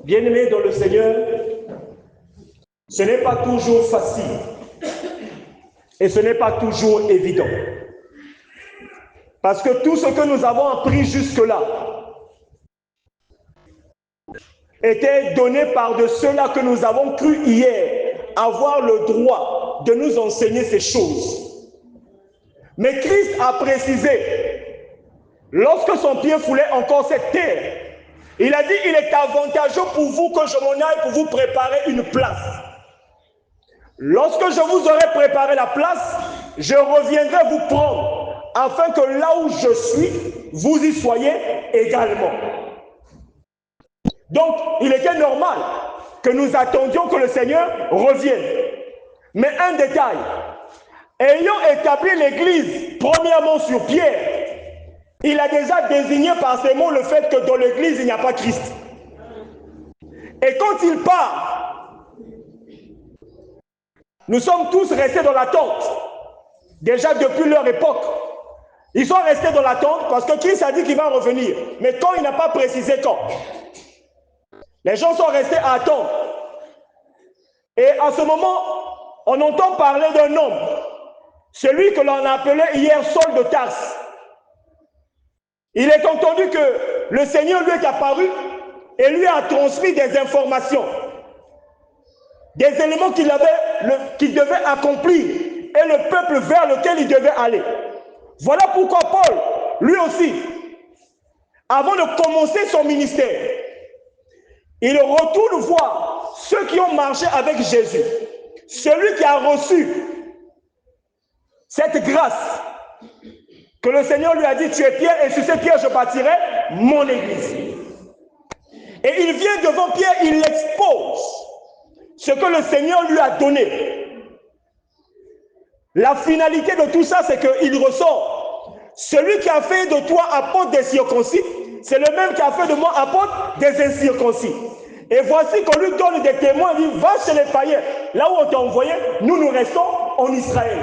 Bien-aimés dans le Seigneur, ce n'est pas toujours facile et ce n'est pas toujours évident. Parce que tout ce que nous avons appris jusque-là était donné par de ceux-là que nous avons cru hier avoir le droit de nous enseigner ces choses. Mais Christ a précisé, lorsque son pied foulait encore cette terre, il a dit, il est avantageux pour vous que je m'en aille pour vous préparer une place. Lorsque je vous aurai préparé la place, je reviendrai vous prendre, afin que là où je suis, vous y soyez également. Donc, il était normal que nous attendions que le Seigneur revienne. Mais un détail, ayant établi l'Église premièrement sur Pierre, il a déjà désigné par ces mots le fait que dans l'Église, il n'y a pas Christ. Et quand il part, nous sommes tous restés dans l'attente, déjà depuis leur époque. Ils sont restés dans l'attente parce que Christ a dit qu'il va revenir. Mais quand il n'a pas précisé quand, les gens sont restés à attendre. Et à ce moment, on entend parler d'un homme, celui que l'on appelait hier Saul de Tarse. Il est entendu que le Seigneur lui est apparu et lui a transmis des informations, des éléments qu'il devait accomplir et le peuple vers lequel il devait aller. Voilà pourquoi Paul, lui aussi, avant de commencer son ministère, il retourne voir ceux qui ont marché avec Jésus, celui qui a reçu cette grâce que le Seigneur lui a dit, tu es Pierre et sur cette pierre je bâtirai mon église. Et il vient devant Pierre, il expose ce que le Seigneur lui a donné. La finalité de tout ça, c'est qu'il ressort. Celui qui a fait de toi apôtre des circoncis, c'est le même qui a fait de moi apôtre des incirconcis. Et voici qu'on lui donne des témoins, il dit, va chez les païens. Là où on t'a envoyé, nous restons en Israël.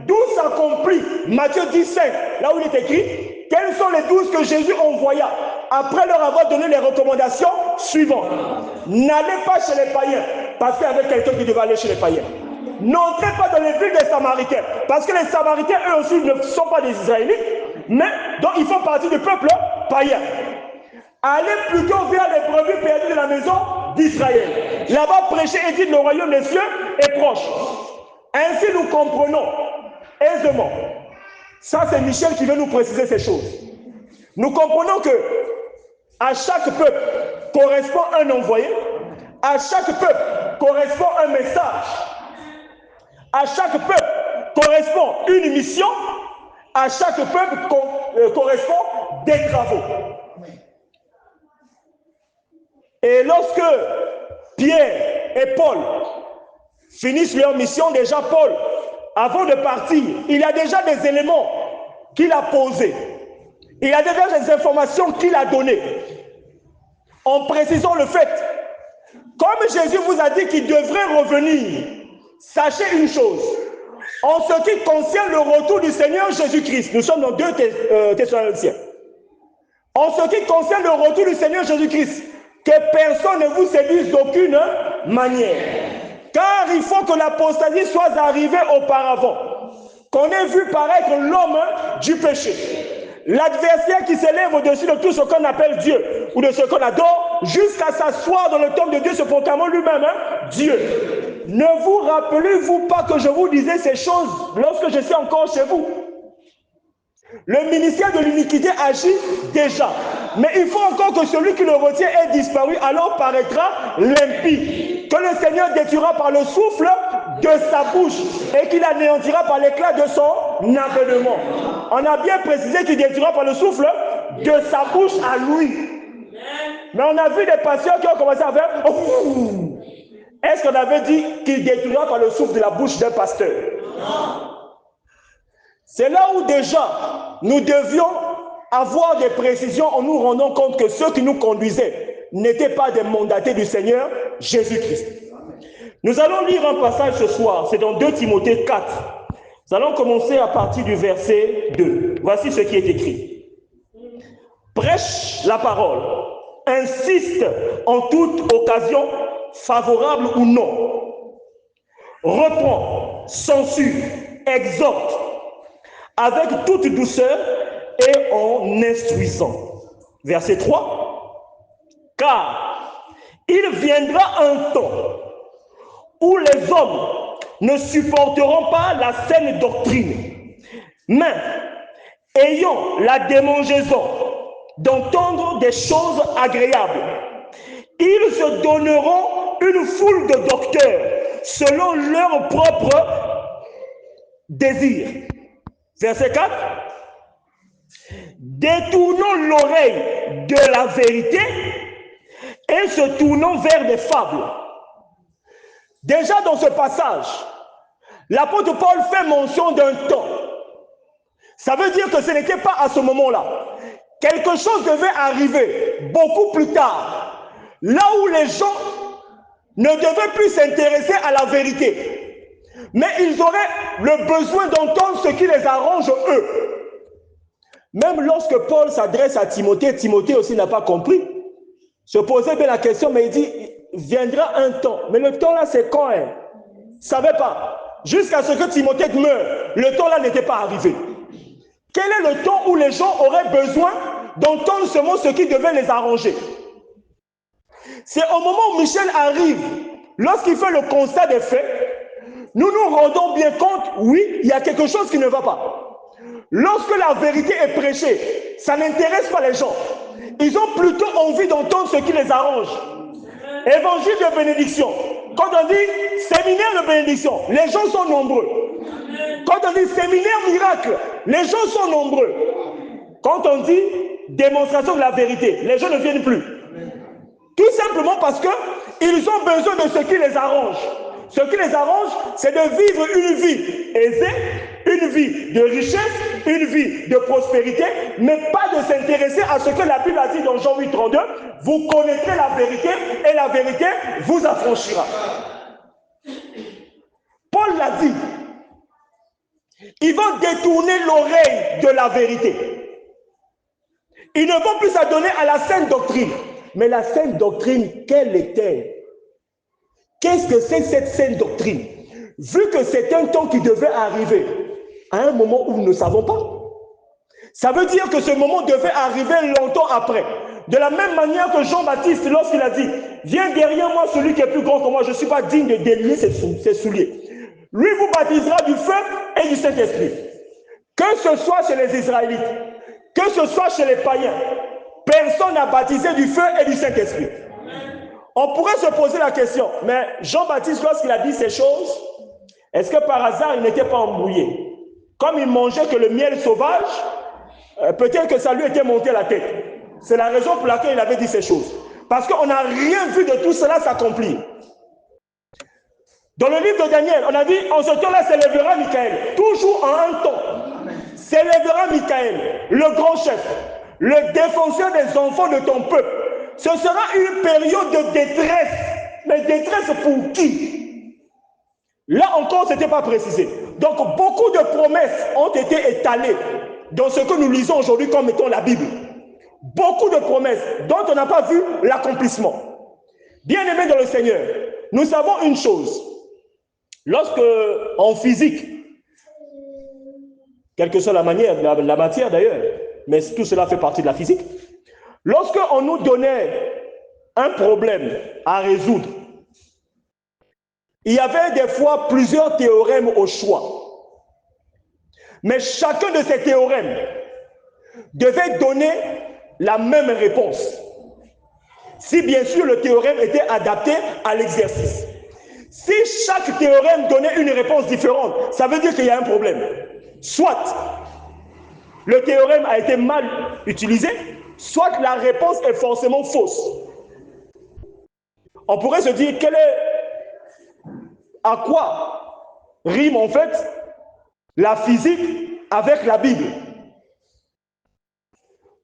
D'où s'accomplit Matthieu 15, là où il est écrit, quels sont les 12 que Jésus envoya après leur avoir donné les recommandations suivantes. N'allez pas chez les païens, parce qu'il y avait quelqu'un qui devait aller chez les païens. N'entrez pas dans les villes des Samaritains, parce que les Samaritains, eux aussi, ne sont pas des Israélites, mais donc ils font partie du peuple païen. Allez plutôt vers les brebis perdues de la maison d'Israël. Là-bas, prêchez et dites, le royaume des cieux est proche. Ainsi, nous comprenons aisément. Ça, c'est Michel qui veut nous préciser ces choses. Nous comprenons que à chaque peuple correspond un envoyé, à chaque peuple correspond un message, à chaque peuple correspond une mission, à chaque peuple correspond des travaux. Et lorsque Pierre et Paul finissent leur mission, déjà Paul, avant de partir, il a déjà des éléments qu'il a posés. Il a déjà des informations qu'il a données. En précisant le fait, comme Jésus vous a dit qu'il devrait revenir, sachez une chose, en ce qui concerne le retour du Seigneur Jésus-Christ, nous sommes dans 2 Thessaloniciens, en ce qui concerne le retour du Seigneur Jésus-Christ, que personne ne vous séduise d'aucune manière. Car il faut que l'apostasie soit arrivée auparavant, qu'on ait vu paraître l'homme du péché. L'adversaire qui s'élève au-dessus de tout ce qu'on appelle Dieu, ou de ce qu'on adore, jusqu'à s'asseoir dans le temple de Dieu, se proclamant lui-même Dieu. Ne vous rappelez-vous pas que je vous disais ces choses lorsque je suis encore chez vous? Le ministère de l'iniquité agit déjà. Mais il faut encore que celui qui le retient ait disparu, alors paraîtra l'impie, que le Seigneur détruira par le souffle de sa bouche et qu'il anéantira par l'éclat de son avènement. On a bien précisé qu'il détruira par le souffle de sa bouche à lui. Mais on a vu des pasteurs qui ont commencé à faire oh. Est-ce qu'on avait dit qu'il détruira par le souffle de la bouche d'un pasteur? C'est là où déjà nous devions avoir des précisions en nous rendant compte que ceux qui nous conduisaient n'étaient pas des mandatés du Seigneur Jésus-Christ. Nous allons lire un passage ce soir, c'est dans 2 Timothée 4. Nous allons commencer à partir du verset 2. Voici ce qui est écrit. Prêche la parole, insiste en toute occasion, favorable ou non, reprend, censure, exhorte, avec toute douceur et en instruisant. Verset 3. Car il viendra un temps où les hommes ne supporteront pas la saine doctrine, mais ayant la démangeaison d'entendre des choses agréables, ils se donneront une foule de docteurs selon leur propre désir. Verset 4. Détournant l'oreille de la vérité et se tournant vers des fables. Déjà dans ce passage, l'apôtre Paul fait mention d'un temps. Ça veut dire que ce n'était pas à ce moment-là. Quelque chose devait arriver beaucoup plus tard, là où les gens ne devaient plus s'intéresser à la vérité, mais ils auraient le besoin d'entendre ce qui les arrange eux. Même lorsque Paul s'adresse à Timothée, Timothée aussi n'a pas compris. Se posait bien la question, mais il dit, viendra un temps. Mais le temps là, c'est quand il ne savait pas. Jusqu'à ce que Timothée meure, le temps là n'était pas arrivé. Quel est le temps où les gens auraient besoin d'entendre seulement ce qui devait les arranger? C'est au moment où Michel arrive, lorsqu'il fait le constat des faits, nous nous rendons bien compte, oui, il y a quelque chose qui ne va pas. Lorsque la vérité est prêchée, ça n'intéresse pas les gens. Ils ont plutôt envie d'entendre ce qui les arrange. Évangile de bénédiction. Quand on dit séminaire de bénédiction, les gens sont nombreux. Quand on dit séminaire miracle, les gens sont nombreux. Quand on dit démonstration de la vérité, les gens ne viennent plus. Tout simplement parce qu'ils ont besoin de ce qui les arrange. Ce qui les arrange, c'est de vivre une vie aisée, une vie de richesse, une vie de prospérité, mais pas de s'intéresser à ce que la Bible a dit dans Jean 8, 32. Vous connaîtrez la vérité et la vérité vous affranchira. Paul l'a dit. Ils vont détourner l'oreille de la vérité. Ils ne vont plus s'adonner à la saine doctrine. Mais la saine doctrine, quelle est-elle? Qu'est-ce que c'est cette saine doctrine? Vu que c'est un temps qui devait arriver, à un moment où nous ne savons pas. Ça veut dire que ce moment devait arriver longtemps après. De la même manière que Jean-Baptiste, lorsqu'il a dit, viens derrière moi celui qui est plus grand que moi, je ne suis pas digne de délier ses souliers. Lui vous baptisera du feu et du Saint-Esprit. Que ce soit chez les Israélites, que ce soit chez les païens, personne n'a baptisé du feu et du Saint-Esprit. On pourrait se poser la question, mais Jean-Baptiste, lorsqu'il a dit ces choses, est-ce que par hasard il n'était pas embrouillé? Comme il mangeait que le miel sauvage, peut-être que ça lui était monté à la tête. C'est la raison pour laquelle il avait dit ces choses. Parce qu'on n'a rien vu de tout cela s'accomplir. Dans le livre de Daniel, on a dit, en ce temps-là s'élèvera Michael. Toujours en un temps. S'élèvera Michael, le grand chef, le défenseur des enfants de ton peuple. Ce sera une période de détresse. Mais détresse pour qui? Là encore, ce n'était pas précisé. Donc, beaucoup de promesses ont été étalées dans ce que nous lisons aujourd'hui comme étant la Bible. Beaucoup de promesses dont on n'a pas vu l'accomplissement. Bien-aimés dans le Seigneur, nous savons une chose. Lorsque, en physique, quelle que soit la manière, la matière d'ailleurs, mais tout cela fait partie de la physique, lorsque on nous donnait un problème à résoudre, il y avait des fois plusieurs théorèmes au choix. Mais chacun de ces théorèmes devait donner la même réponse. Si bien sûr le théorème était adapté à l'exercice. Si chaque théorème donnait une réponse différente, ça veut dire qu'il y a un problème. Soit le théorème a été mal utilisé, soit la réponse est forcément fausse. On pourrait se dire, à quoi rime en fait la physique avec la Bible?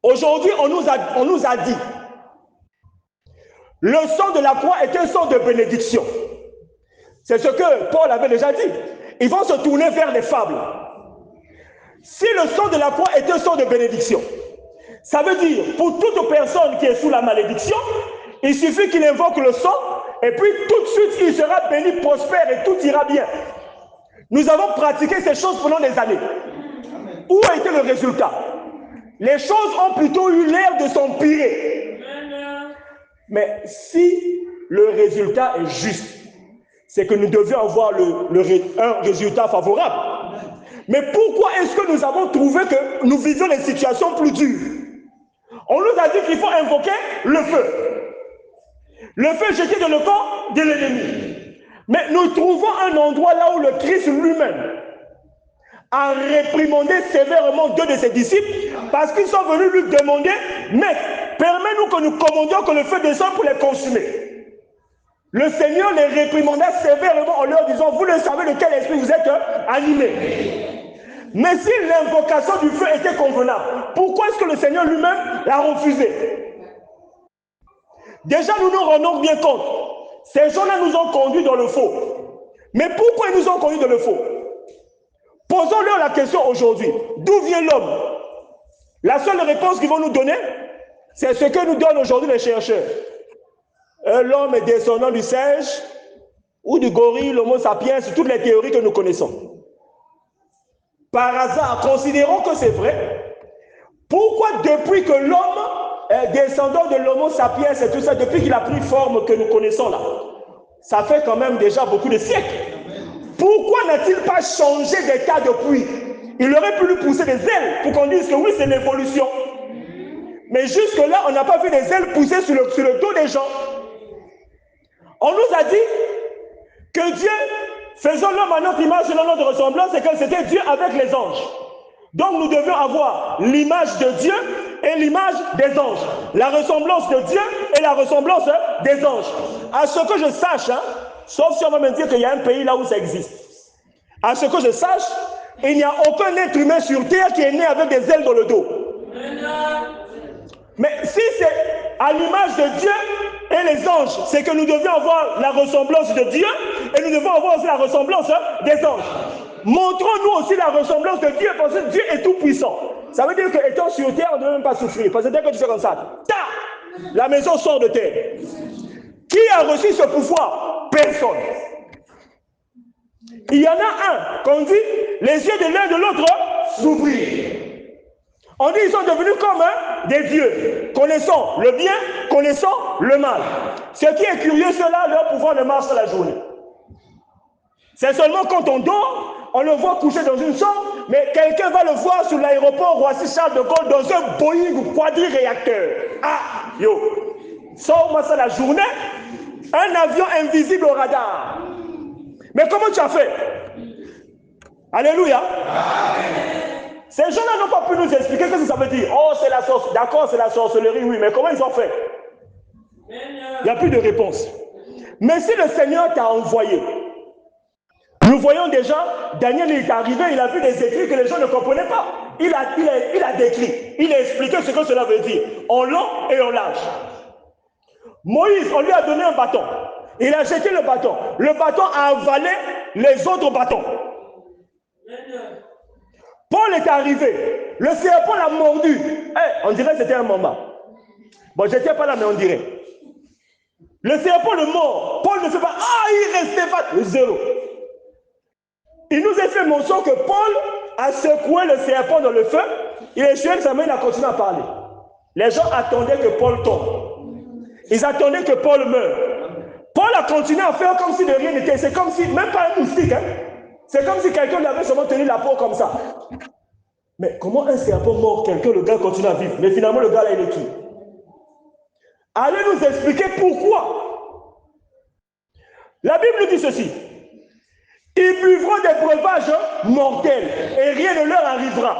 Aujourd'hui, on nous a dit, le sang de la croix est un sang de bénédiction. C'est ce que Paul avait déjà dit. Ils vont se tourner vers les fables. Si le sang de la croix est un sang de bénédiction, Ça veut dire, pour toute personne qui est sous la malédiction, il suffit qu'il invoque le sang, et puis tout de suite, il sera béni, prospère, et tout ira bien. Nous avons pratiqué ces choses pendant des années. Où a été le résultat? Les choses ont plutôt eu l'air de s'empirer. Mais si le résultat est juste, c'est que nous devions avoir un résultat favorable. Mais pourquoi est-ce que nous avons trouvé que nous vivions des situations plus dures? On nous a dit qu'il faut invoquer le feu. Le feu jeté dans le corps de l'ennemi. Mais nous trouvons un endroit là où le Christ lui-même a réprimandé sévèrement deux de ses disciples parce qu'ils sont venus lui demander, Maître, permets-nous que nous commandions que le feu descende pour les consumer. Le Seigneur les réprimanda sévèrement en leur disant, vous le savez de quel esprit vous êtes animés. Mais si l'invocation du feu était convenable, pourquoi est-ce que le Seigneur lui-même l'a refusé? Déjà, nous nous rendons bien compte. Ces gens-là nous ont conduits dans le faux. Mais pourquoi ils nous ont conduits dans le faux? Posons-leur la question aujourd'hui. D'où vient l'homme? La seule réponse qu'ils vont nous donner, c'est ce que nous donnent aujourd'hui les chercheurs. L'homme est descendant du singe ou du gorille, l'homo sapiens, toutes les théories que nous connaissons. Par hasard, considérons que c'est vrai. Pourquoi depuis que l'homme est descendant de l'homo sapiens et tout ça, depuis qu'il a pris forme que nous connaissons là, ça fait quand même déjà beaucoup de siècles. Pourquoi n'a-t-il pas changé d'état depuis? Il aurait pu lui pousser des ailes pour qu'on dise que oui, c'est l'évolution. Mais jusque-là, on n'a pas vu des ailes pousser sur le dos des gens. On nous a dit que Dieu, faisant l'homme à notre image, selon notre ressemblance, et que c'était Dieu avec les anges. Donc nous devions avoir l'image de Dieu et l'image des anges. La ressemblance de Dieu et la ressemblance des anges. À ce que je sache, sauf si on va me dire qu'il y a un pays là où ça existe. À ce que je sache, il n'y a aucun être humain sur terre qui est né avec des ailes dans le dos. Mais si c'est à l'image de Dieu et les anges, c'est que nous devions avoir la ressemblance de Dieu et nous devons avoir aussi la ressemblance des anges. Montrons-nous aussi la ressemblance de Dieu parce que Dieu est tout puissant. Ça veut dire qu'étant sur terre, on ne doit même pas souffrir. Parce que dès que tu fais comme ça, la maison sort de terre. Qui a reçu ce pouvoir? Personne. Il y en a un, qu'on dit, les yeux de l'un et de l'autre s'ouvrirent. On dit qu'ils sont devenus comme des dieux, connaissant le bien, connaissant le mal. Ce qui est curieux, cela, leur pouvoir ne marche pas la journée. C'est seulement quand on dort, on le voit coucher dans une chambre, mais quelqu'un va le voir sur l'aéroport Roissy-Charles de Gaulle dans un Boeing quadri-réacteur. Ah, yo, sors-moi ça la journée, un avion invisible au radar. Mais comment tu as fait? Alléluia. Amen. Ces gens-là n'ont pas pu nous expliquer ce que ça veut dire. Oh, c'est la sorcellerie. D'accord, c'est la sorcellerie, oui, mais comment ils ont fait? Il n'y a plus de réponse. Mais si le Seigneur t'a envoyé, nous voyons déjà, Daniel est arrivé, il a vu des écrits que les gens ne comprenaient pas. Il a décrit, il a expliqué ce que cela veut dire, en long et en large. Moïse, on lui a donné un bâton. Il a jeté le bâton. Le bâton a avalé les autres bâtons. Paul est arrivé. Le serpent l'a mordu. On dirait que c'était un moment. Bon, je n'étais pas là, mais on dirait. Le serpent le mord. Paul ne fait pas. Ah, il restait pas. Zéro. Il nous a fait mention que Paul a secoué le serpent dans le feu. Il a essuyé sa main, il a continué à parler. Les gens attendaient que Paul tombe. Ils attendaient que Paul meure. Paul a continué à faire comme si de rien n'était. C'est comme si, même pas un moustique, c'est comme si quelqu'un lui avait seulement tenu la peau comme ça. Mais comment un serpent mord quelqu'un, le gars continue à vivre? Mais finalement, le gars là, il est qui? Allez nous expliquer pourquoi. La Bible nous dit ceci. Ils buvront des breuvages mortels et rien ne leur arrivera.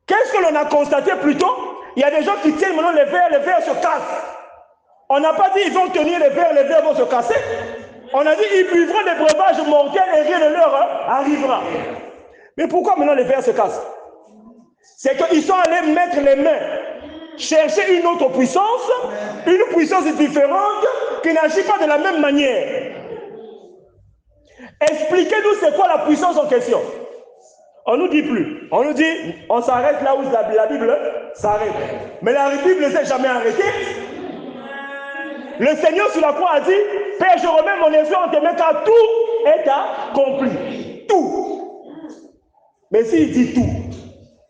Qu'est-ce que l'on a constaté plus tôt? Il y a des gens qui tiennent maintenant les verres se cassent. On n'a pas dit ils vont tenir les verres vont se casser. On a dit ils buvront des breuvages mortels et rien ne leur arrivera. Mais pourquoi maintenant les verres se cassent? C'est qu'ils sont allés mettre les mains, chercher une autre puissance, une puissance différente qui n'agit pas de la même manière. Expliquez-nous c'est quoi la puissance en question. On ne nous dit plus. On nous dit, on s'arrête là où la Bible s'arrête. Mais la Bible ne s'est jamais arrêtée. Le Seigneur sur la croix a dit, Père, je remets mon esprit en tes mains car tout est accompli. Tout. Mais s'il dit tout,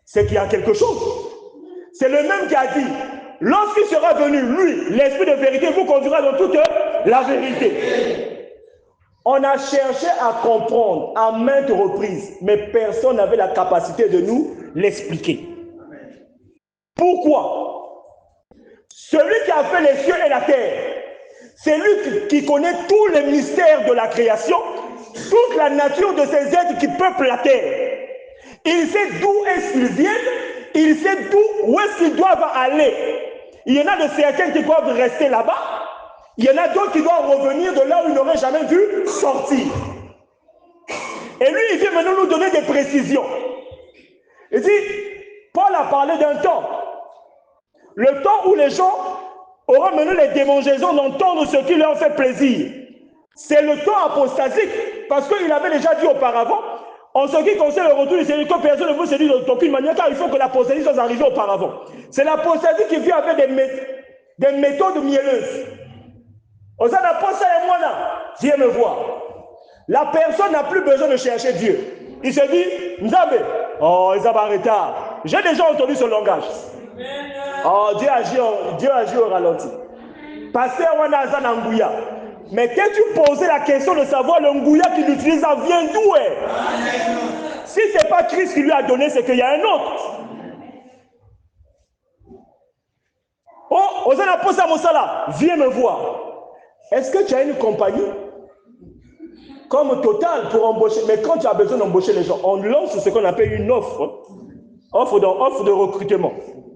c'est qu'il y a quelque chose. C'est le même qui a dit, lorsqu'il sera venu, lui, l'esprit de vérité, vous conduira dans toute la vérité. On a cherché à comprendre à maintes reprises, mais personne n'avait la capacité de nous l'expliquer. Pourquoi? Celui qui a fait les cieux et la terre, c'est lui qui connaît tous les mystères de la création, toute la nature de ces êtres qui peuplent la terre. Il sait d'où est-ce qu'ils viennent, il sait où est-ce qu'ils doivent aller. Il y en a de certains qui doivent rester là-bas, il y en a d'autres qui doivent revenir de là où ils n'auraient jamais dû sortir. Et lui, il vient maintenant nous donner des précisions. Il dit, Paul a parlé d'un temps. Le temps où les gens auront mené les démangeaisons d'entendre ce qui leur fait plaisir. C'est le temps apostasique, parce qu'il avait déjà dit auparavant, en ce qui concerne le retour du Seigneur, que personne ne vous séduise d'aucune manière, car il faut que l'apostasie soit arrivée auparavant. C'est l'apostasie qui vient avec des méthodes mielleuses. Osana Posa et moi là, viens me voir. La personne n'a plus besoin de chercher Dieu. Il se dit, Nzambe, oh, ils ont arrêté. J'ai déjà entendu ce langage. Oh, Dieu agit au ralenti. Pasteur Wana Azana Ngouya. Mais quand tu posais la question de savoir le Ngouya qu'il utilise, ça vient d'où? Si ce n'est pas Christ qui lui a donné, c'est qu'il y a un autre. Oh, Osana Posa Mosala, viens me voir. Est-ce que tu as une compagnie comme Total pour embaucher? Mais quand tu as besoin d'embaucher les gens, on lance ce qu'on appelle une offre. Offre de recrutement.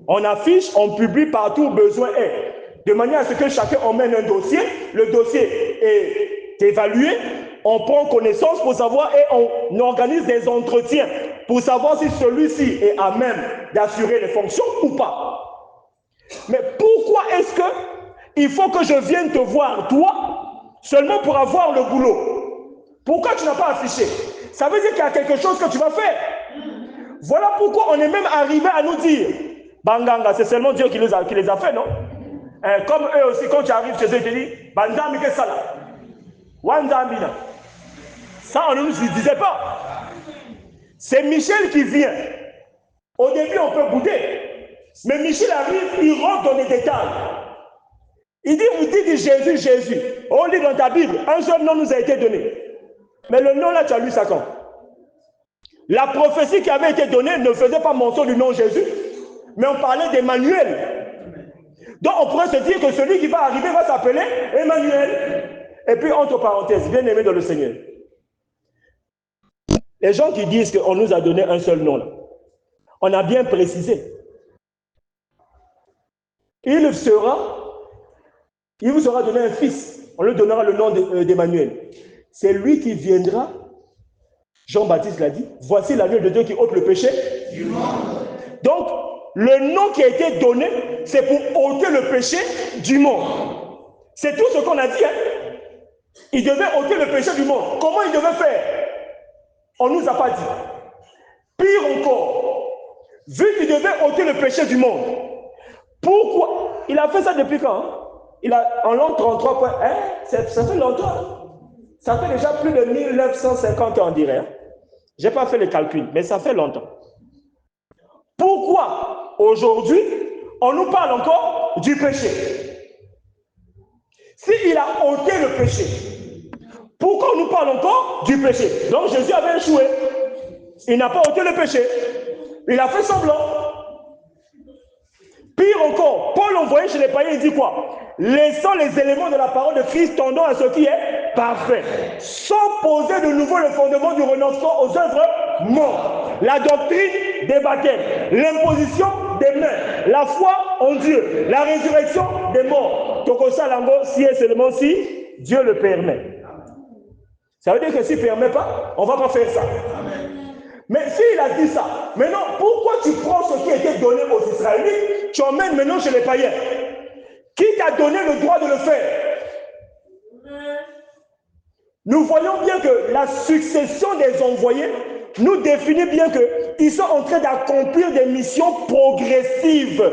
On affiche, on publie partout où besoin est. De manière à ce que chacun emmène un dossier. Le dossier est évalué. On prend connaissance pour savoir et on organise des entretiens pour savoir si celui-ci est à même d'assurer les fonctions ou pas. Mais pourquoi est-ce que il faut que je vienne te voir, toi, seulement pour avoir le boulot? Pourquoi tu n'as pas affiché? Ça veut dire qu'il y a quelque chose que tu vas faire. Voilà pourquoi on est même arrivé à nous dire, Banganga, c'est seulement Dieu qui les a fait, non? Comme eux aussi, quand tu arrives chez eux, ils te disent, Bandami que ça là. Wandamina. Ça, on ne nous disait pas. C'est Michel qui vient. Au début, on peut bouder. Mais Michel arrive, il rentre dans les détails. Il dit, vous dites Jésus, Jésus. On lit dans ta Bible, un seul nom nous a été donné. Mais le nom là, tu as lu ça quand? La prophétie qui avait été donnée ne faisait pas mention du nom Jésus, mais on parlait d'Emmanuel. Donc on pourrait se dire que celui qui va arriver va s'appeler Emmanuel. Et puis entre parenthèses, bien aimé dans le Seigneur. Les gens qui disent qu'on nous a donné un seul nom, là, on a bien précisé. Il vous sera donné un fils. On lui donnera le nom d'Emmanuel. C'est lui qui viendra. Jean-Baptiste l'a dit. Voici l'agneau de Dieu qui ôte le péché du monde. Donc, le nom qui a été donné, c'est pour ôter le péché du monde. C'est tout ce qu'on a dit. Hein? Il devait ôter le péché du monde. Comment il devait faire? On ne nous a pas dit. Pire encore, vu qu'il devait ôter le péché du monde, pourquoi? Il a fait ça depuis quand? Hein? En l'an 33, ça fait longtemps. Ça fait déjà plus de 1950 ans, on dirait. Hein? Je n'ai pas fait le calcul, mais ça fait longtemps. Pourquoi aujourd'hui, on nous parle encore du péché? S'il a ôté le péché, pourquoi on nous parle encore du péché? Donc Jésus avait échoué. Il n'a pas ôté le péché. Il a fait semblant. Pire encore, Paul envoyé chez les païens, il dit quoi? Laissant les éléments de la parole de Christ tendant à ce qui est parfait, sans poser de nouveau le fondement du renoncement aux œuvres mortes, la doctrine des baptêmes, l'imposition des mains, la foi en Dieu, la résurrection des morts. Tokosa Lango, si et seulement si Dieu le permet. Ça veut dire que s'il ne permet pas, on ne va pas faire ça. Mais s'il a dit ça, maintenant, pourquoi tu prends ce qui a été donné aux Israélites, tu emmènes maintenant chez les païens? Qui t'a donné le droit de le faire? Nous voyons bien que la succession des envoyés nous définit bien que ils sont en train d'accomplir des missions progressives.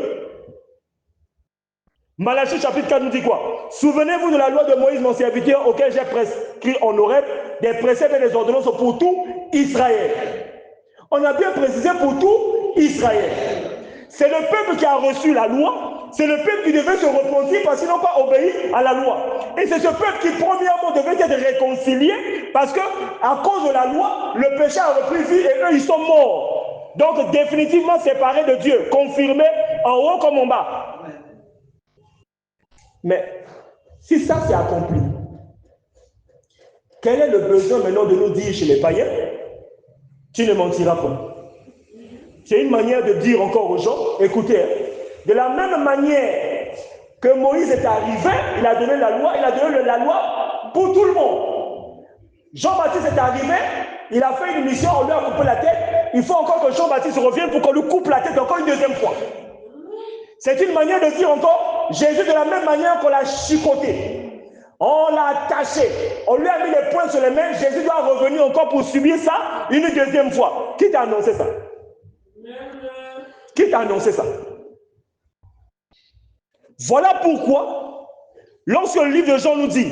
Malachie chapitre 4 nous dit quoi? Souvenez-vous de la loi de Moïse, mon serviteur, auquel j'ai prescrit en Horeb des préceptes et des ordonnances pour tout Israël. On a bien précisé pour tout Israël. C'est le peuple qui a reçu la loi, c'est le peuple qui devait se repentir parce qu'ils n'ont pas obéi à la loi. Et c'est ce peuple qui, premièrement, devait être réconcilié parce que, à cause de la loi, le péché a repris vie et eux, ils sont morts. Donc, définitivement séparés de Dieu, confirmés en haut comme en bas. Mais, si ça c'est accompli, quel est le besoin maintenant de nous dire chez les païens? Tu ne mentiras pas. C'est une manière de dire encore aux gens, écoutez, de la même manière que Moïse est arrivé, il a donné la loi, il a donné la loi pour tout le monde. Jean-Baptiste est arrivé, il a fait une mission, on lui a coupé la tête, il faut encore que Jean-Baptiste revienne pour qu'on lui coupe la tête encore une deuxième fois. C'est une manière de dire encore, Jésus de la même manière qu'on l'a chicoté, on l'a attaché, on lui a mis les poings sur les mains, Jésus doit revenir encore pour subir ça une deuxième fois. Qui t'a annoncé ça? Qui t'a annoncé ça? Voilà pourquoi, lorsque le livre de Jean nous dit,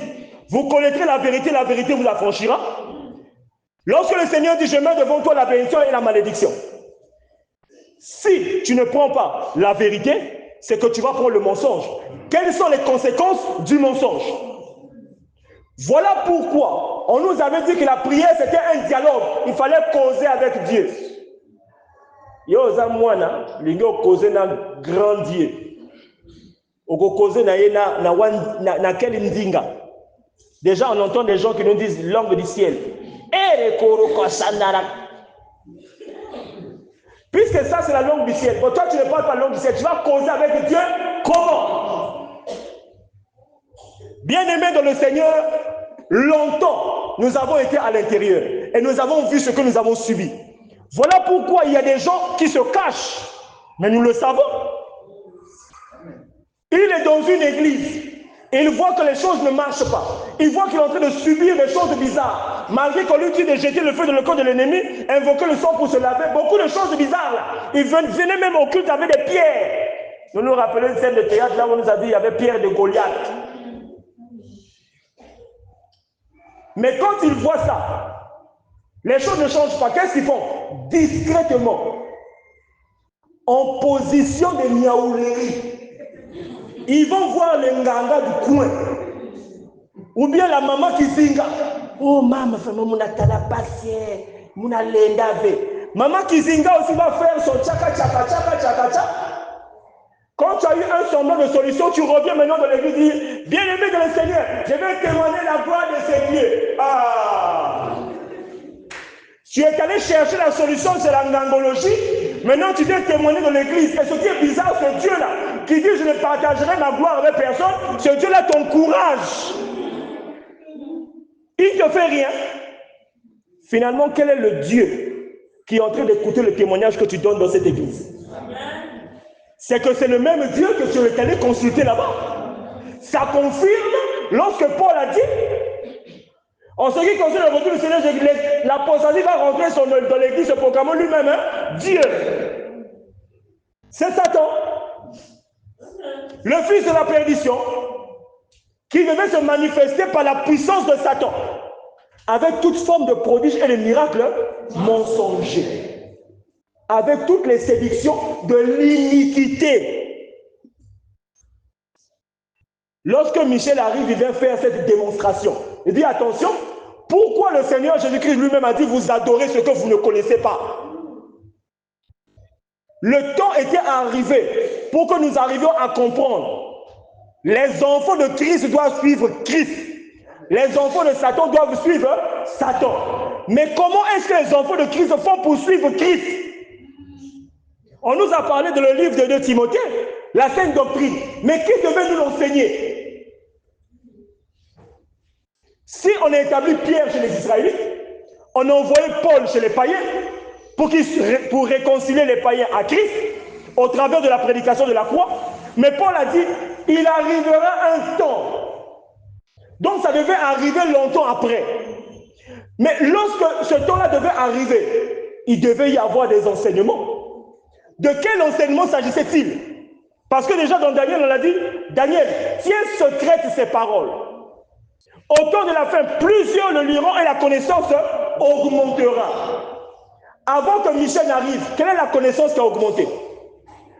vous connaîtrez la vérité vous affranchira. Lorsque le Seigneur dit, je mets devant toi la bénédiction et la malédiction. Si tu ne prends pas la vérité, c'est que tu vas prendre le mensonge. Quelles sont les conséquences du mensonge? Voilà pourquoi on nous avait dit que la prière c'était un dialogue. Il fallait causer avec Dieu. Yo za mwana lingo causer na grand Dieu. Oko causer na quel ndinga. Déjà on entend des gens qui nous disent langue du ciel. Puisque ça c'est la langue du ciel. Pour toi tu ne parles pas la langue du ciel. Tu vas causer avec Dieu comment? Bien-aimés dans le Seigneur, longtemps, nous avons été à l'intérieur et nous avons vu ce que nous avons subi. Voilà pourquoi il y a des gens qui se cachent, mais nous le savons. Il est dans une église, et il voit que les choses ne marchent pas. Il voit qu'il est en train de subir des choses bizarres. Malgré qu'on lui dit de jeter le feu dans le corps de l'ennemi, invoquer le sang pour se laver, beaucoup de choses bizarres là. Il venait même au culte avec des pierres. Nous nous rappelons une scène de théâtre là où on nous a dit qu'il y avait Pierre de Goliath. Mais quand ils voient ça, les choses ne changent pas. Qu'est-ce qu'ils font? Discrètement, en position de miaoulerie, ils vont voir les nganga du coin. Ou bien la maman qui zinga. Oh maman, mon atala passé, mon alendave. Maman qui zinga aussi va faire son tchaka tchaka tchaka tchaka tchaka. Quand tu as eu un semblant de solution, tu reviens maintenant dans l'église et dis, bien-aimé de le Seigneur, je vais témoigner la gloire de ses dieux. Ah! Tu es allé chercher la solution, c'est la ngangologie. Maintenant, tu viens témoigner dans l'église. Et ce qui est bizarre, ce Dieu-là, qui dit, je ne partagerai ma gloire avec personne, ce Dieu-là t'encourage. Il ne te fait rien. Finalement, quel est le Dieu qui est en train d'écouter le témoignage que tu donnes dans cette église? C'est que c'est le même Dieu que tu es allé consulter là-bas. Ça confirme lorsque Paul a dit, en ce qui concerne le retour du Seigneur, l'apostasie va rentrer dans l'église, se proclamant lui-même, hein, Dieu. C'est Satan, le fils de la perdition, qui devait se manifester par la puissance de Satan, avec toute forme de prodige et de miracles mensongers. Avec toutes les séductions de l'iniquité. Lorsque Michel arrive, il vient faire cette démonstration. Il dit, attention, pourquoi le Seigneur Jésus-Christ lui-même a dit, vous adorez ce que vous ne connaissez pas? Le temps était arrivé pour que nous arrivions à comprendre. Les enfants de Christ doivent suivre Christ. Les enfants de Satan doivent suivre Satan. Mais comment est-ce que les enfants de Christ font pour suivre Christ? On nous a parlé de le livre de 2 Timothée, la sainte doctrine. Mais qui devait nous l'enseigner? Si on a établi Pierre chez les Israélites, on a envoyé Paul chez les païens pour réconcilier les païens à Christ au travers de la prédication de la croix. Mais Paul a dit, il arrivera un temps. Donc ça devait arriver longtemps après. Mais lorsque ce temps-là devait arriver, il devait y avoir des enseignements. De quel enseignement s'agissait-il? Parce que déjà dans Daniel, on a dit, Daniel, tiens secrète ces paroles. Au temps de la fin, plusieurs le liront et la connaissance augmentera. Avant que Michel n'arrive, quelle est la connaissance qui a augmenté?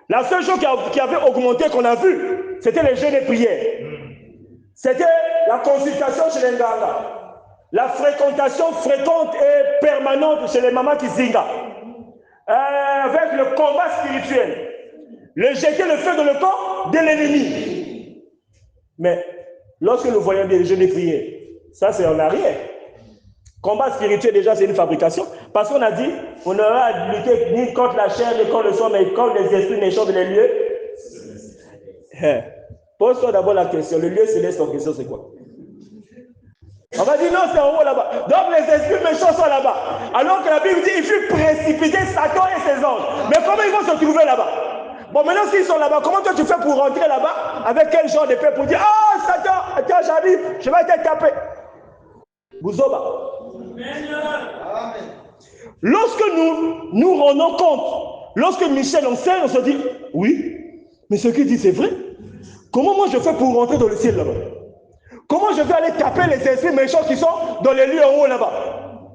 La seule chose qui avait augmenté, qu'on a vu, c'était les jeûnes et prières. C'était la consultation chez les Nganga. La fréquentation fréquente et permanente chez les mamans qui zinga. Avec le combat spirituel. Le jeter le feu dans le corps de l'ennemi. Mais lorsque nous voyons bien les jeûnes et prières, ça c'est en arrière. Combat spirituel, déjà, c'est une fabrication. Parce qu'on a dit, on n'aura à lutter ni contre la chair, ni contre le sang, mais contre les esprits méchants de les lieux. Pose-toi d'abord la question. Le lieu céleste en question, c'est quoi? On va dire non, c'est en haut là-bas. Donc les esprits méchants sont là-bas. Alors que la Bible dit, il fut précipité Satan et ses anges. Mais comment ils vont se trouver là-bas? Bon, maintenant, s'ils sont là-bas, comment toi tu fais pour rentrer là-bas? Avec quel genre de paix pour dire, ah, Satan, attends, j'arrive, je vais te taper. Bouzoba. Lorsque nous rendons compte, lorsque Michel enseigne, on se dit, oui, mais ce qu'il dit c'est vrai. Comment moi je fais pour rentrer dans le ciel là-bas? Comment je vais aller taper les esprits méchants qui sont dans les lieux en haut là-bas?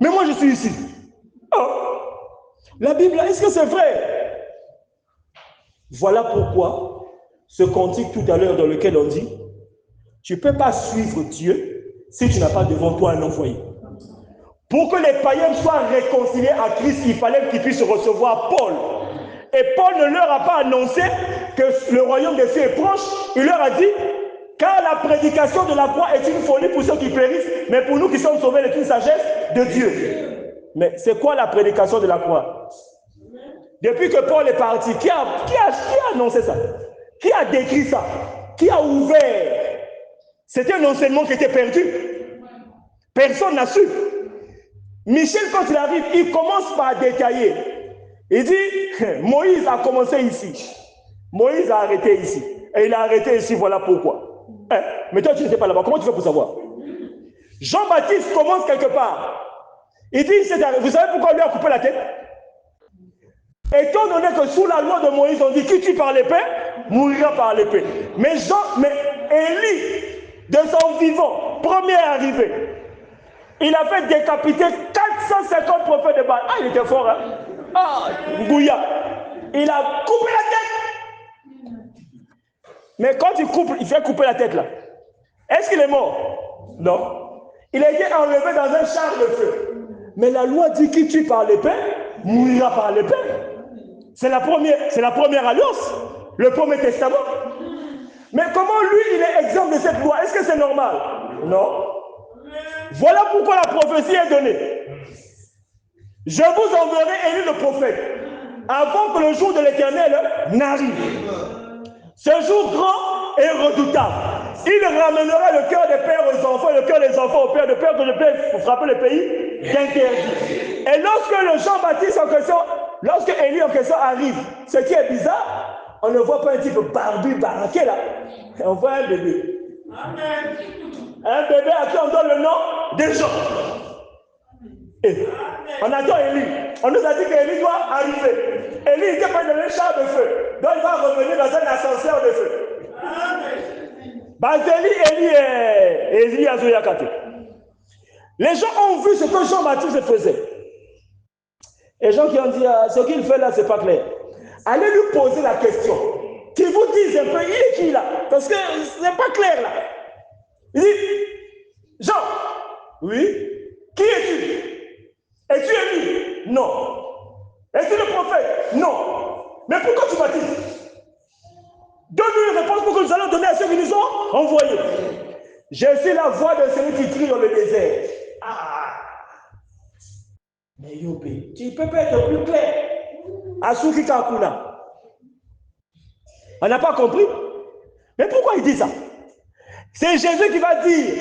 Mais moi je suis ici. Oh. La Bible, est-ce que c'est vrai? Voilà pourquoi ce cantique tout à l'heure dans lequel on dit, tu ne peux pas suivre Dieu si tu n'as pas devant toi un envoyé. Pour que les païens soient réconciliés à Christ, il fallait qu'ils puissent recevoir Paul. Et Paul ne leur a pas annoncé que le royaume des cieux est proche. Il leur a dit, car la prédication de la croix est une folie pour ceux qui périssent, mais pour nous qui sommes sauvés, c'est une sagesse de Dieu. Mais c'est quoi la prédication de la croix? Depuis que Paul est parti, qui a annoncé ça? Qui a décrit ça? Qui a ouvert? C'était un enseignement qui était perdu. Personne n'a su. Michel, quand il arrive, il commence par détailler. Il dit, Moïse a commencé ici. Moïse a arrêté ici. Et il a arrêté ici, voilà pourquoi. Mais toi, tu n'étais pas là-bas. Comment tu fais pour savoir? Jean-Baptiste commence quelque part. Il dit, vous savez pourquoi lui a coupé la tête? Étant donné que sous la loi de Moïse, on dit, qui tue par l'épée, mourira par l'épée. Mais Élie, de son vivant, premier arrivé, il a fait décapiter 450 prophètes de Baal. Ah, il était fort, hein? Ah, Gouya. Il a coupé la tête. Mais quand il fait couper la tête, là, est-ce qu'il est mort? Non. Il a été enlevé dans un char de feu. Mais la loi dit qu'il tue par l'épée, mourira par l'épée. C'est la première alliance, le premier testament. Mais comment lui, il est exempt de cette loi? Est-ce que c'est normal? Non. Voilà pourquoi la prophétie est donnée. Je vous enverrai Élie le prophète avant que le jour de l'Éternel n'arrive. Ce jour grand et redoutable. Il ramènera le cœur des pères aux enfants, le cœur des enfants aux pères, de peur que je puisse frapper le pays d'interdit. Et lorsque le Jean-Baptiste en question, lorsque Élie en question arrive, ce qui est bizarre, on ne voit pas un type barbu, baraqué là. On voit un bébé. Amen. Un bébé à qui on donne le nom de Jean. Et on attend Élie. On nous a dit qu'Élie doit arriver. Élie n'était pas dans le char de feu. Donc il va revenir dans un ascenseur de feu. Élie Azoyakate. Les gens ont vu ce que Jean-Baptiste faisait. Et les gens qui ont dit, ce qu'il fait là, c'est pas clair. Allez lui poser la question. Qu'il vous dise un peu, il est qui là? Parce que c'est pas clair là. Il dit, Jean, oui, qui es-tu? Es-tu Élie? Non. Es-tu le prophète? Non. Mais pourquoi tu baptises? Donne-nous une réponse pour que nous allons donner à ceux qui nous ont envoyés. Je suis la voix de celui qui crie dans le désert. Ah. Mais Yopé, tu peux pas être plus clair. Asuki Kakuna. On n'a pas compris? Mais pourquoi il dit ça? C'est Jésus qui va dire,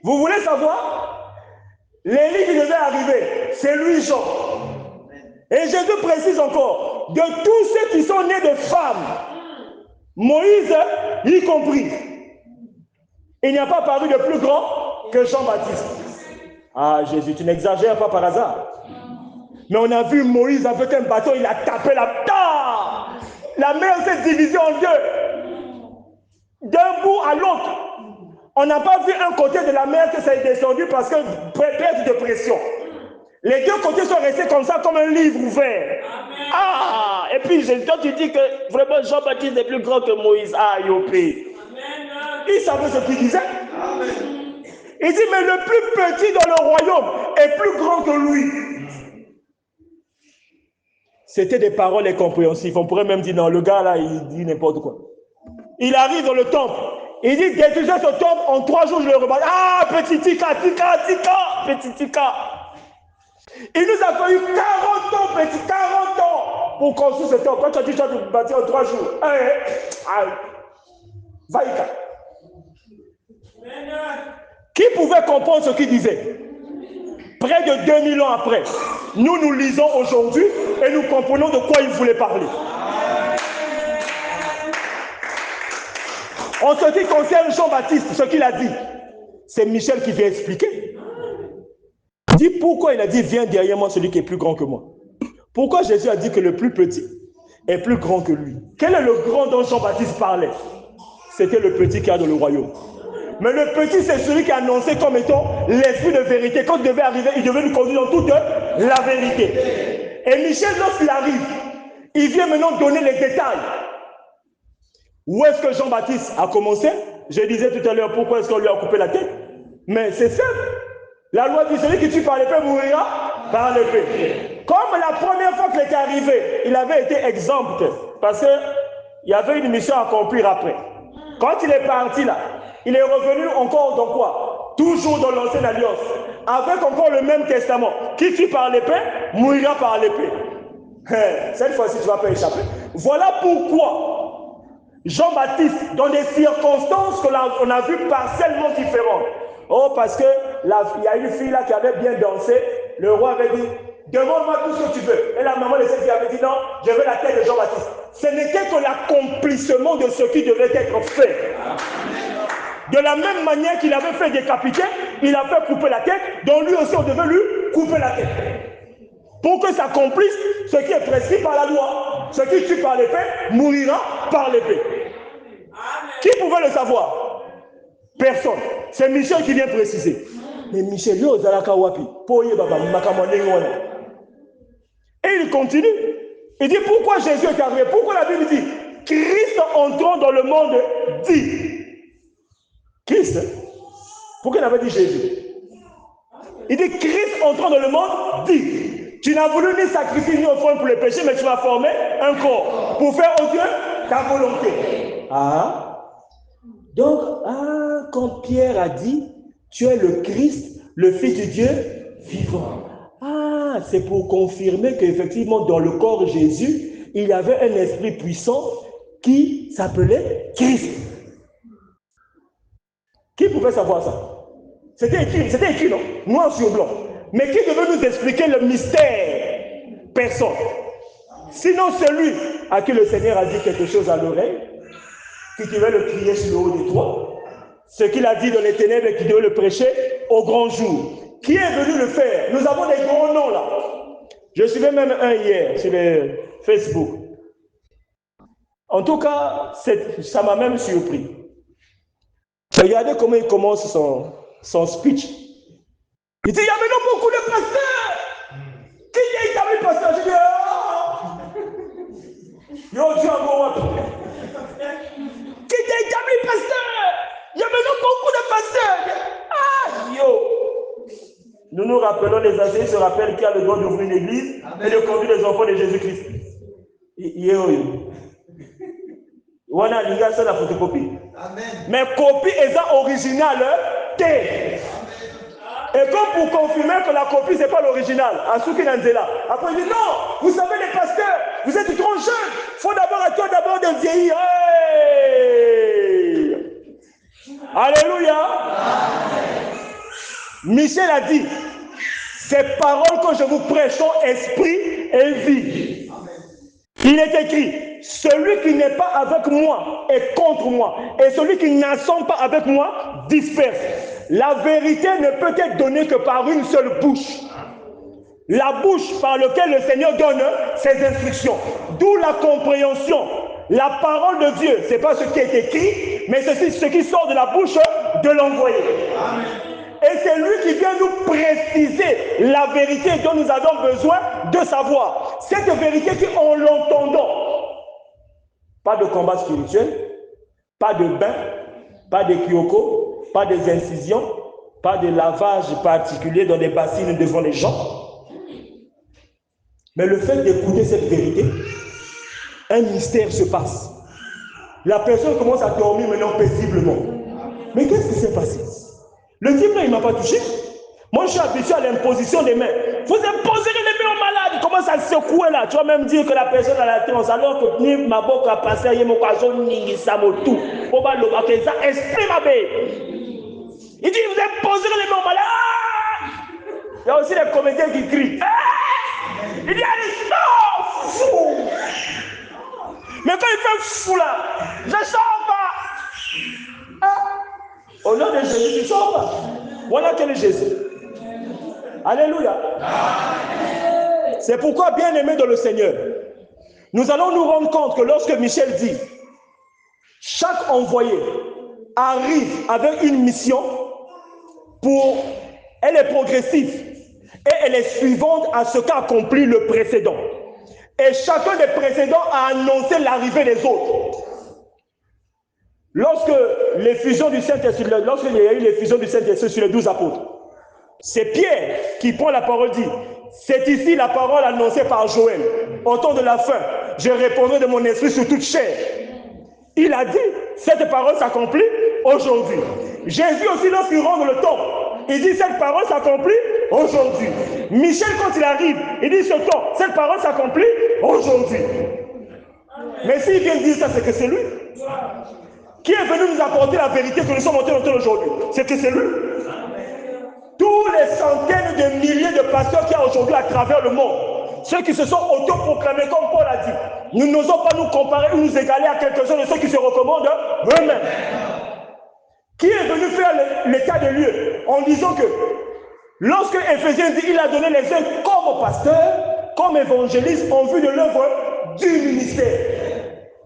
vous voulez savoir? L'Élie qui devait arriver, c'est lui Jean. Et Jésus précise encore, de tous ceux qui sont nés de femmes, Moïse y compris, il n'y a pas paru de plus grand que Jean-Baptiste. Ah Jésus, tu n'exagères pas par hasard. Mais on a vu Moïse avec un bâton, il a tapé la terre. La mer s'est divisée en deux. D'un bout à l'autre. On n'a pas vu un côté de la mer que ça est descendu parce que perte de pression. Les deux côtés sont restés comme ça, comme un livre ouvert. Amen. Ah, et puis toi tu dis que vraiment Jean-Baptiste est plus grand que Moïse. Ah, Yopé. Il savait ce qu'il disait. Amen. Il dit, mais le plus petit dans le royaume est plus grand que lui. C'était des paroles incompréhensibles. On pourrait même dire, non, le gars là, il dit n'importe quoi. Il arrive dans le temple. Il dit, détruisez ce temple, en 3 jours, je le rebâtis. Ah, petit tika, petit tika. Il nous a fallu 40 ans, petit, 40 ans pour construire ce temple. Quand tu as dit, tu vas te bâtir en 3 jours. Vaïka. Qui pouvait comprendre ce qu'il disait? Près de 2000 ans après, nous lisons aujourd'hui et nous comprenons de quoi il voulait parler. En ce qui concerne Jean-Baptiste, ce qu'il a dit, c'est Michel qui vient expliquer. Dis pourquoi il a dit, viens derrière moi celui qui est plus grand que moi. Pourquoi Jésus a dit que le plus petit est plus grand que lui? Quel est le grand dont Jean-Baptiste parlait? C'était le petit qui a dans le royaume. Mais le petit, c'est celui qui a annoncé comme étant l'esprit de vérité. Quand il devait arriver, il devait nous conduire dans toute la vérité. Et Michel, lorsqu'il arrive, il vient maintenant donner les détails. Où est-ce que Jean-Baptiste a commencé? Je disais tout à l'heure, pourquoi est-ce qu'on lui a coupé la tête? Mais c'est simple. La loi dit, celui qui tue par l'épée mourira par l'épée. Comme la première fois qu'il était arrivé, il avait été exempt. Parce qu'il y avait une mission à accomplir après. Quand il est parti là, il est revenu encore dans quoi? Toujours dans l'ancienne alliance. Avec encore le même testament. Qui tue par l'épée, mourira par l'épée. Cette fois-ci, tu ne vas pas échapper. Voilà pourquoi Jean-Baptiste, dans des circonstances qu'on a vues partiellement différentes. Oh, parce qu'il y a une fille là qui avait bien dansé. Le roi avait dit, demande-moi tout ce que tu veux. Et la maman de cette fille avait dit, non, je veux la tête de Jean-Baptiste. Ce n'était que l'accomplissement de ce qui devait être fait. De la même manière qu'il avait fait décapiter, il a fait couper la tête, donc lui aussi on devait lui couper la tête. Pour que s'accomplisse ce qui est prescrit par la loi. Ce qui tue par l'épée mourira par l'épée. Qui pouvait le savoir? Personne. C'est Michel qui vient préciser. Mais Michel, yo zalaka wapi. Et il continue. Il dit pourquoi Jésus est arrivé. Pourquoi la Bible dit Christ entrant dans le monde dit. Christ. Pourquoi il avait dit Jésus? Il dit Christ entrant dans le monde dit. Tu n'as voulu ni sacrifier ni offrande pour les péchés, mais tu m'as formé un corps pour faire au Dieu ta volonté. Ah. Donc, quand Pierre a dit, tu es le Christ, le Fils du Dieu vivant. Ah, c'est pour confirmer qu'effectivement, dans le corps de Jésus, il y avait un esprit puissant qui s'appelait Christ. Qui pouvait savoir ça? C'était écrit, non? Noir sur blanc. Mais qui devait nous expliquer le mystère? Personne. Sinon, celui à qui le Seigneur a dit quelque chose à l'oreille, qui devait le crier sur le haut des toits, ce qu'il a dit dans les ténèbres et qui devait le prêcher au grand jour. Qui est venu le faire? Nous avons des grands noms là. Je suivais même un hier sur le Facebook. En tout cas, ça m'a même surpris. Regardez comment il commence son speech. Il dit, il y a maintenant beaucoup de pasteurs. Qui est établi pasteur? Je dis, yo, tu as bon. Qui est établi pasteur? Il y a maintenant beaucoup de pasteurs. Ah, yo. Nous nous rappelons, les enseignants se rappellent qu'il y a le droit d'ouvrir une église et de conduire les enfants de Jésus-Christ. Yo. On a l'égard sur la photocopie. Mais copie est originale. Et comme pour confirmer que la copie, ce n'est pas l'original, Asuki Nanzela. Après, il dit non, vous savez, les pasteurs, vous êtes trop jeunes. Il faut d'abord à toi d'abord de vieillir. Hey! Alléluia. Amen. Michel a dit, ces paroles que je vous prêche sont esprit et vie. Amen. Il est écrit, celui qui n'est pas avec moi est contre moi. Et celui qui n'assemble pas avec moi disperse. La vérité ne peut être donnée que par une seule bouche. la bouche par laquelle le Seigneur donne ses instructions. D'où la compréhension. La parole de Dieu, ce n'est pas ce qui est écrit, mais c'est ce qui sort de la bouche de l'envoyé. Et c'est lui qui vient nous préciser la vérité dont nous avons besoin de savoir. Cette vérité qui, en l'entendant, pas de combat spirituel, pas de bain, pas de kyoko, pas des incisions, pas de lavage particulier dans des bassines devant les gens. Mais le fait d'écouter cette vérité, un mystère se passe. La personne commence à dormir maintenant paisiblement. Mais qu'est-ce qui s'est passé? Le type là, il ne m'a pas touché. Moi, je suis habitué à l'imposition des mains. Vous imposerez les mains aux malades. Il commence à secouer là. Tu vas même dire que la personne a la transe. Alors que ni ma boque a passé à Yemokazo, ni Samotu. Esprit ma bête. Il dit, vous imposerez les mains aux malades. Il y a aussi les comédiens qui crient. Il dit, allez, sors, fou. Mais quand il fait fou là, je ne sors pas. Au nom de Jésus, tu ne sors pas. Voilà quel est Jésus. Alléluia. C'est pourquoi, bien aimé dans le Seigneur, nous allons nous rendre compte que lorsque Michel dit, chaque envoyé arrive avec une mission elle est progressive et elle est suivante à ce qu'a accompli le précédent. Et chacun des précédents a annoncé l'arrivée des autres. Lorsqu'il y a eu l'effusion du Saint-Esprit sur les 12 apôtres, c'est Pierre qui prend la parole, dit, c'est ici la parole annoncée par Joël. Au temps de la fin, je répondrai de mon esprit sur toute chair. Il a dit, cette parole s'accomplit aujourd'hui. Jésus aussi, lorsqu'il rentre le temps, il dit, cette parole s'accomplit aujourd'hui. Michel, quand il arrive, il dit, ce temps, cette parole s'accomplit aujourd'hui. Mais s'il vient dire ça, c'est que c'est lui. Qui est venu nous apporter la vérité que nous sommes en train d'entendre aujourd'hui? C'est que c'est lui. Tous les centaines de milliers de pasteurs qu'il y a aujourd'hui à travers le monde, ceux qui se sont autoproclamés, comme Paul a dit, nous n'osons pas nous comparer ou nous égaler à quelques-uns de ceux qui se recommandent eux-mêmes. Qui est venu faire l'état de lieu en disant que lorsque Éphésiens dit il a donné les uns comme pasteurs, comme évangélistes en vue de l'œuvre du ministère.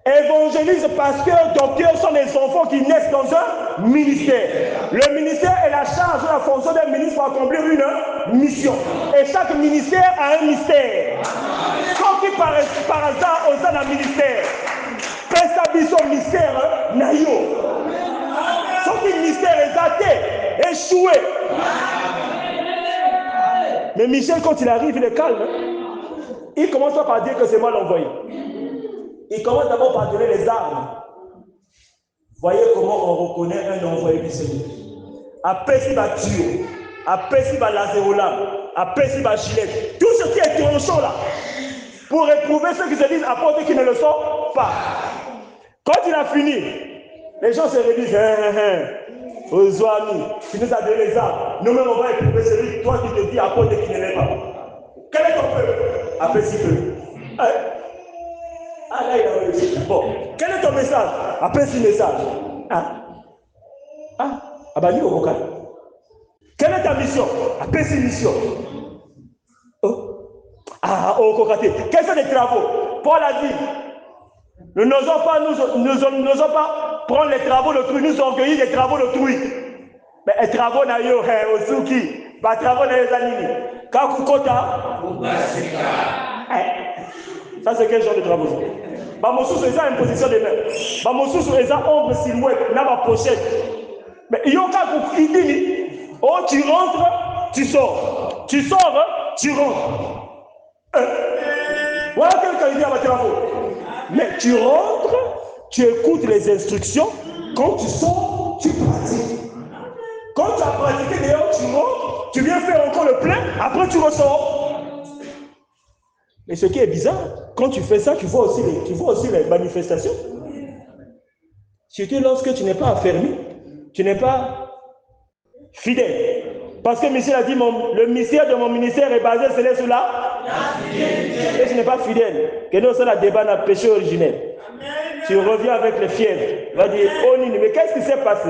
Évangélistes, pasteurs, docteurs sont des enfants qui naissent dans un ministère. Le ministère est la charge de la fonction d'un ministre pour accomplir une mission. Et chaque ministère a un mystère. Quand qui par hasard au sein d'un ministère, Pessabi son mystère, Nayo. Son mystère est athée, échoué. Mais Michel, quand il arrive, il est calme. Il commence pas par dire que c'est moi l'envoyé. Il commence d'abord par donner les armes. Voyez comment on reconnaît un envoyé du Seigneur. Après, il va tuer. Après, il va lasérolam. Après, il va gilet. Tout ce qui est tranchant là. Pour éprouver ceux qui se disent apôtres et qui ne le sont pas. Quand il a fini, les gens se redisent, aux amis, tu nous as donné les armes. Nous-mêmes, on va éprouver celui, toi qui te dis apôtre et qui ne l'est pas. Quel est ton peuple? Après, si peu. Ah là, il a réussi. Bon, quel est ton message? Après 6 messages. Abani au vocal. Quelle est ta mission? Après 6 missions. Au Kokate. Quels sont les travaux? Paul a dit, nous n'osons pas prendre les travaux d'autrui, nous orgueillir des travaux d'autrui. Mais les travaux n'ayo, Osuki, les travaux n'ayo zanini. Kakukota. Ça, c'est quel genre de travaux? Bamosu, c'est ça, imposition des mains. Bamosu, c'est ça, ombre, silhouette, n'a pas pochette. Mais Yoka, il dit, oh, tu rentres, tu sors. Tu sors, tu rentres. Voilà quelle qualité à ma travaux. Mais tu rentres, tu écoutes les instructions. Quand tu sors, tu pratiques. Quand tu as pratiqué d'ailleurs, tu rentres, tu viens faire encore le plein, après tu ressors. Mais ce qui est bizarre, quand tu fais ça, tu vois aussi les manifestations. Surtout lorsque tu n'es pas affermi, tu n'es pas fidèle. Parce que Michel a dit, le mystère de mon ministère est basé sur la fidélité. Et tu n'es pas fidèle. Que nous sommes la débat dans le péché originel. Tu reviens avec les fièvres. Tu vas dire, oh Nini, mais qu'est-ce qui s'est passé?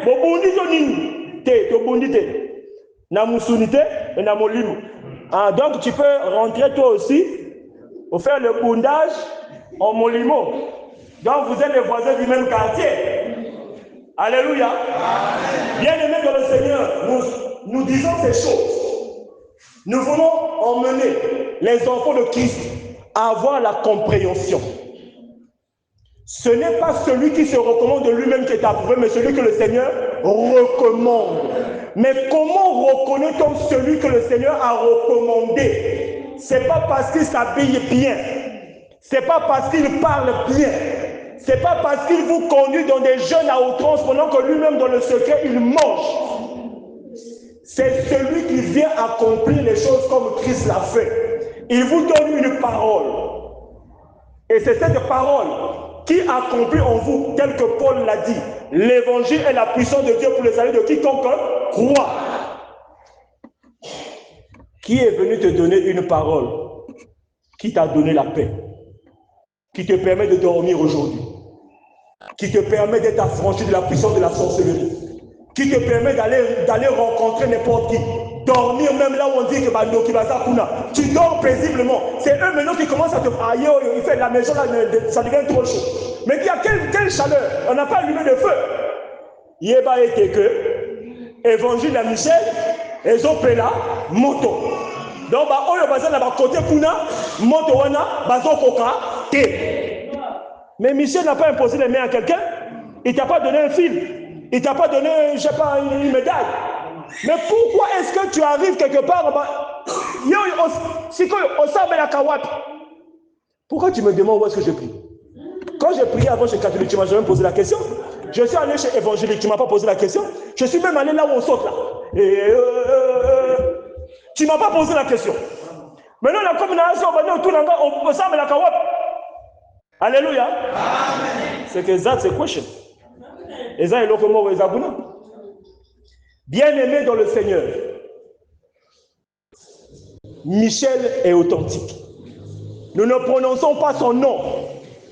Bobundi to Nini, te bobundi te. Na musunite et na molimu. Ah, donc tu peux rentrer toi aussi pour faire le bondage en Molimo. Donc vous êtes les voisins du même quartier. Alléluia. Bien-aimés dans le Seigneur, nous disons ces choses. Nous voulons emmener les enfants de Christ à avoir la compréhension. Ce n'est pas celui qui se recommande de lui-même qui est approuvé, mais celui que le Seigneur recommande. Mais comment reconnaît-on celui que le Seigneur a recommandé? Ce n'est pas parce qu'il s'habille bien. Ce n'est pas parce qu'il parle bien. Ce n'est pas parce qu'il vous conduit dans des jeûnes à outrance pendant que lui-même dans le secret, il mange. C'est celui qui vient accomplir les choses comme Christ l'a fait. Il vous donne une parole. Et c'est cette parole qui accomplit en vous, tel que Paul l'a dit. L'évangile est la puissance de Dieu pour le salut de quiconque croit. Qui est venu te donner une parole qui t'a donné la paix, qui te permet de dormir aujourd'hui, qui te permet d'être affranchi de la puissance de la sorcellerie, qui te permet d'aller rencontrer n'importe qui, dormir même là où on dit que tu dors paisiblement. C'est eux maintenant qui commencent à te parler, il fait la maison, là, ça devient trop chaud. Mais il y a quelle chaleur, on n'a pas allumé de feu. Yeba et que évangile à Michel, ils ont pris là, moto. Donc, on a un côté kuna, moto wana, bazo koka, té. Mais Michel n'a pas imposé les mains à quelqu'un, il t'a pas donné un fil, il t'a pas donné, je sais pas, une médaille. Mais pourquoi est-ce que tu arrives quelque part, pourquoi tu me demandes où est-ce que je prie? Quand j'ai prié avant chez catholique, tu m'as jamais posé la question. Je suis allé chez évangélique, tu ne m'as pas posé la question. Je suis même allé là où on saute là. Tu ne m'as pas posé la question. Maintenant, la communauté, on s'en met la kawap. Alléluia. C'est que that's a question. Bien-aimé dans le Seigneur, Michel est authentique. Nous ne prononçons pas son nom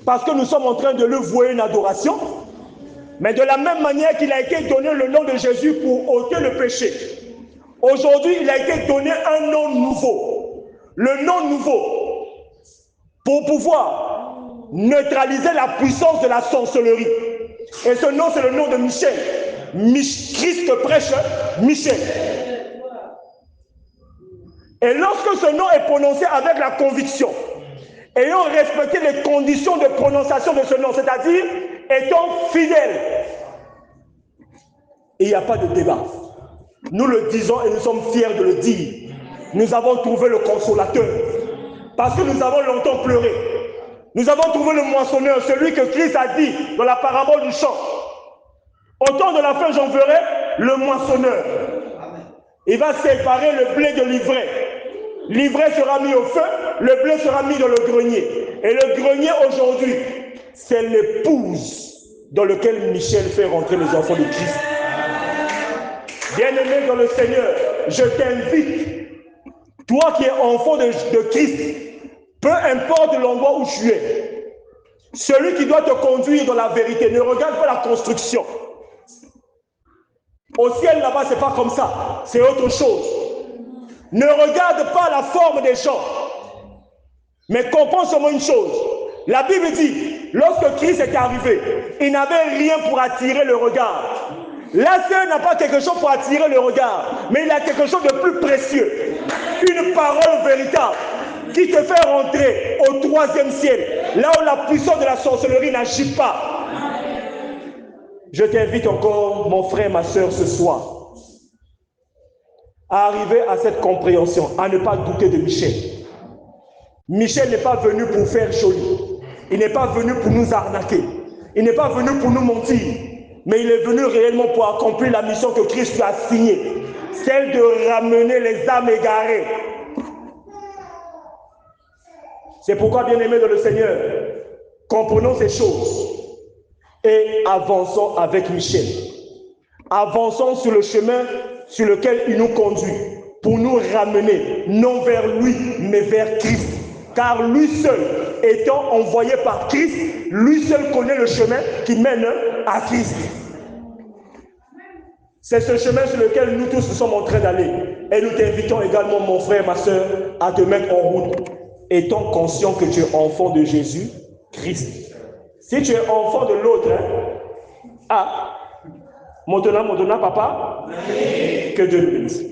parce que nous sommes en train de lui vouer une adoration, mais de la même manière qu'il a été donné le nom de Jésus pour ôter le péché. Aujourd'hui, il a été donné un nom nouveau. Le nom nouveau pour pouvoir neutraliser la puissance de la sorcellerie. Et ce nom, c'est le nom de Michel. Christ prêche Michel. Et lorsque ce nom est prononcé avec la conviction, ayant respecté les conditions de prononciation de ce nom, c'est-à-dire étant fidèle, il n'y a pas de débat. Nous le disons et nous sommes fiers de le dire. Nous avons trouvé le consolateur. Parce que nous avons longtemps pleuré. Nous avons trouvé le moissonneur, celui que Christ a dit dans la parabole du champ. Au temps de la fin, j'enverrai le moissonneur. Il va séparer le blé de l'ivraie. L'ivraie sera mis au feu, le blé sera mis dans le grenier. Et le grenier aujourd'hui, c'est l'épouse dans laquelle Michel fait rentrer les enfants de Christ. Bien-aimé dans le Seigneur, je t'invite, toi qui es enfant de Christ, peu importe l'endroit où tu es, celui qui doit te conduire dans la vérité, ne regarde pas la construction. Au ciel là-bas, c'est pas comme ça, c'est autre chose. Ne regarde pas la forme des gens, mais comprends seulement une chose. La Bible dit, lorsque Christ est arrivé, il n'avait rien pour attirer le regard. Là, Seigneur n'a pas quelque chose pour attirer le regard, mais il a quelque chose de plus précieux. Une parole véritable qui te fait rentrer au 3e ciel, là où la puissance de la sorcellerie n'agit pas. Je t'invite encore, mon frère, ma soeur, ce soir, à arriver à cette compréhension, à ne pas douter de Michel. Michel n'est pas venu pour faire joli. Il n'est pas venu pour nous arnaquer. Il n'est pas venu pour nous mentir. Mais il est venu réellement pour accomplir la mission que Christ lui a signée. Celle de ramener les âmes égarées. C'est pourquoi, bien-aimés dans le Seigneur, comprenons ces choses et avançons avec Michel. Avançons sur le chemin sur lequel il nous conduit pour nous ramener, non vers lui, mais vers Christ. Car lui seul, étant envoyé par Christ, lui seul connaît le chemin qui mène à Christ. C'est ce chemin sur lequel nous tous sommes en train d'aller. Et nous t'invitons également, mon frère, ma soeur, à te mettre en route, étant conscient que tu es enfant de Jésus Christ. Si tu es enfant de l'autre, hein, maintenant, papa, que Dieu nous bénisse.